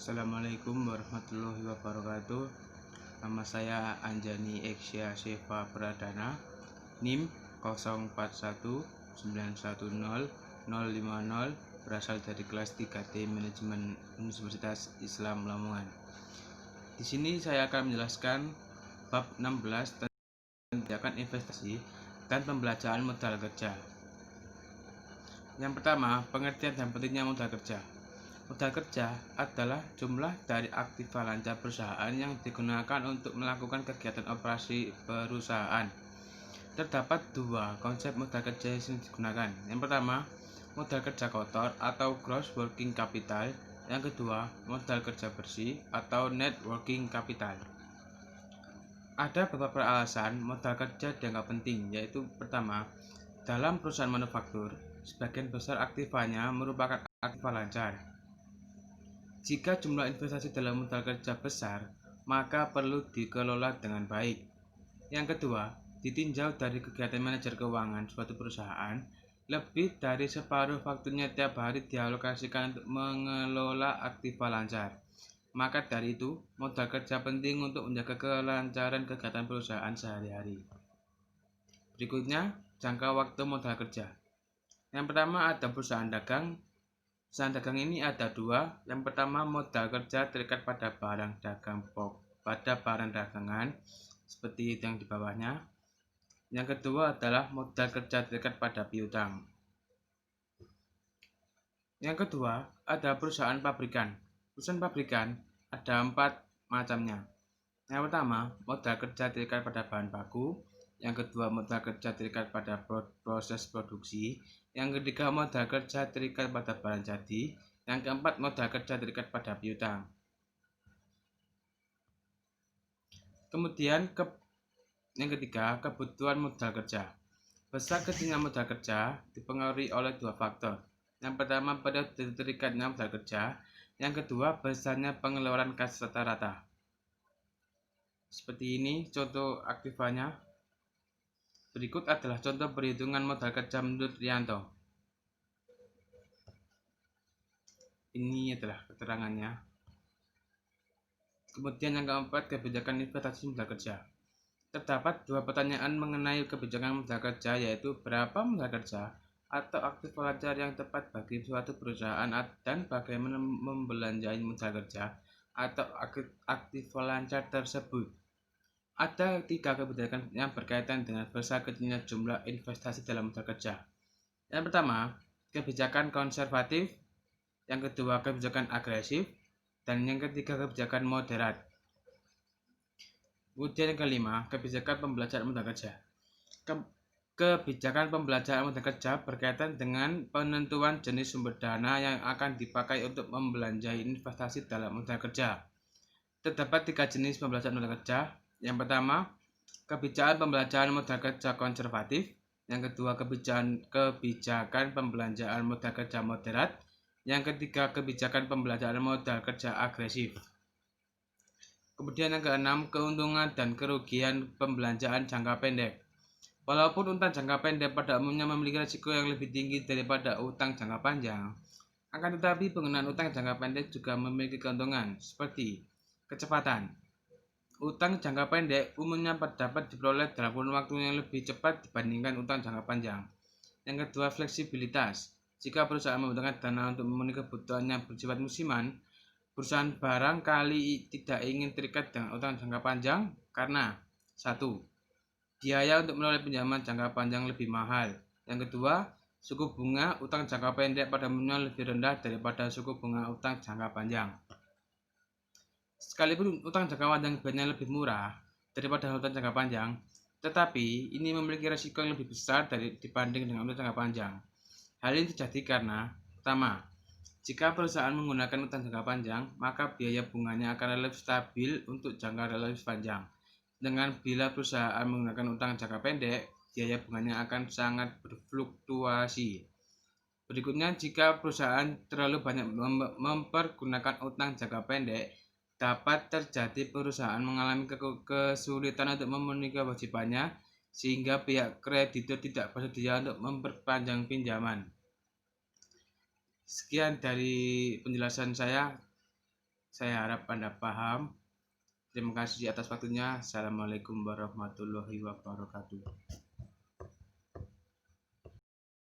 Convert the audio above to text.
Assalamualaikum warahmatullahi wabarakatuh. Nama saya Anjani Eksya Seva Pradana, NIM 0419100050, berasal dari kelas 3T Manajemen Universitas Islam Lamongan. Di sini saya akan menjelaskan bab 16 tentang kebijakan investasi dan pembelajaran modal kerja. Yang pertama, pengertian dan pentingnya modal kerja. Modal kerja adalah jumlah dari aktiva lancar perusahaan yang digunakan untuk melakukan kegiatan operasi perusahaan. Terdapat dua konsep modal kerja yang digunakan. Yang pertama, modal kerja kotor atau gross working capital. Yang kedua, modal kerja bersih atau net working capital. Ada beberapa alasan modal kerja dianggap penting, yaitu pertama, dalam perusahaan manufaktur, sebagian besar aktivanya merupakan aktiva lancar. Jika jumlah investasi dalam modal kerja besar, maka perlu dikelola dengan baik. Yang kedua, ditinjau dari kegiatan manajer keuangan suatu perusahaan, lebih dari separuh waktunya tiap hari dialokasikan untuk mengelola aktiva lancar. Maka dari itu, modal kerja penting untuk menjaga kelancaran kegiatan perusahaan sehari-hari. Berikutnya, jangka waktu modal kerja. Yang pertama ada perusahaan dagang. Perusahaan dagang ini ada dua. Yang pertama, modal kerja terikat pada barang dagangan seperti itu yang di bawahnya. Yang kedua adalah modal kerja terikat pada piutang. Yang kedua ada perusahaan pabrikan. Perusahaan pabrikan ada 4 macamnya. Yang pertama, modal kerja terikat pada bahan baku. Yang kedua, modal kerja terikat pada proses produksi. Yang ketiga, modal kerja terikat pada barang jadi. Yang keempat, modal kerja terikat pada piutang. Kemudian yang ketiga, kebutuhan modal kerja. Besar kecilnya modal kerja dipengaruhi oleh dua faktor. Yang pertama, periode terikatnya modal kerja. Yang kedua, besarnya pengeluaran kas rata-rata. Seperti ini contoh aktivanya. Berikut adalah contoh perhitungan modal kerja menurut Rianto. Ini adalah keterangannya. Kemudian yang keempat, kebijakan investasi modal kerja. Terdapat dua pertanyaan mengenai kebijakan modal kerja, yaitu berapa modal kerja atau aktiva lancar yang tepat bagi suatu perusahaan dan bagaimana membelanjakan modal kerja atau aktiva lancar tersebut. Ada 3 kebijakan yang berkaitan dengan besar kecilnya jumlah investasi dalam modal kerja. Yang pertama, kebijakan konservatif. Yang kedua, kebijakan agresif. Dan yang ketiga, kebijakan moderat. Kemudian yang kelima, kebijakan pembelajaran modal kerja. Kebijakan pembelajaran modal kerja berkaitan dengan penentuan jenis sumber dana yang akan dipakai untuk membelanjai investasi dalam modal kerja. Terdapat 3 jenis pembelajaran modal kerja. Yang pertama, kebijakan pembelajaran modal kerja konservatif. Yang kedua, kebijakan pembelanjaan modal kerja moderat. Yang ketiga, kebijakan pembelajaran modal kerja agresif. Kemudian yang keenam, keuntungan dan kerugian pembelanjaan jangka pendek. Walaupun utang jangka pendek pada umumnya memiliki risiko yang lebih tinggi daripada utang jangka panjang, akan tetapi penggunaan utang jangka pendek juga memiliki keuntungan seperti kecepatan. Utang jangka pendek umumnya dapat diperoleh dalam kurun waktu yang lebih cepat dibandingkan utang jangka panjang. Yang kedua, fleksibilitas. Jika perusahaan membutuhkan dana untuk memenuhi kebutuhan yang bersifat musiman, perusahaan barangkali tidak ingin terikat dengan utang jangka panjang karena 1. Biaya untuk menolak pinjaman jangka panjang lebih mahal. Yang kedua, suku bunga utang jangka pendek pada umumnya lebih rendah daripada suku bunga utang jangka panjang. Sekalipun utang jangka panjang biayanya lebih murah daripada utang jangka panjang, tetapi ini memiliki risiko yang lebih besar dibanding dengan utang jangka panjang. Hal ini terjadi karena, pertama, jika perusahaan menggunakan utang jangka panjang, maka biaya bunganya akan relatif stabil untuk jangka relatif panjang. Dengan bila perusahaan menggunakan utang jangka pendek, biaya bunganya akan sangat berfluktuasi. Berikutnya, jika perusahaan terlalu banyak mempergunakan utang jangka pendek, dapat terjadi perusahaan mengalami kesulitan untuk memenuhi kewajibannya, sehingga pihak kreditur tidak bersedia untuk memperpanjang pinjaman. Sekian dari penjelasan saya. Saya harap Anda paham. Terima kasih atas waktunya. Assalamualaikum warahmatullahi wabarakatuh.